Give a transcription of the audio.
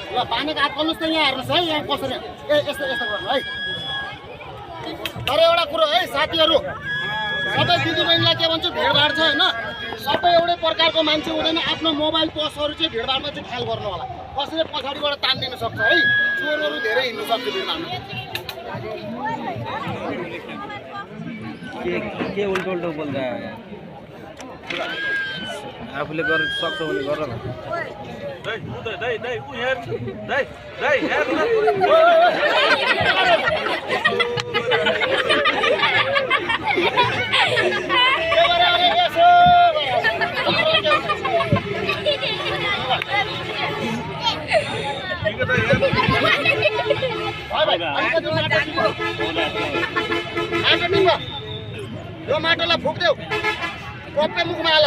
ल पानीको हात खोल्नुहोस् त यहाँ हेर्नुहोस् है यहाँ कसरी यस्तो यस्तो गर्नु है तर एउटा कुरो है साथीहरू सबै दिदीबहिनीलाई के भन्छु भिडभाड छ होइन सबै एउटै प्रकारको मान्छे हुँदैन आफ्नो मोबाइल पसहरू चाहिँ भिडभाडमा चाहिँ ख्याल गर्नु होला कसैले पछाडिबाट तानिदिनु सक्छ है चोरहरू धेरै हिँड्नु सक्छ भिडभाडमा के उल्टो उल्टो बोल्दा आफूले गर्न सक्छ भने गर न यो माटोलाई फुक्देऊ टप्पै मुखमा हाल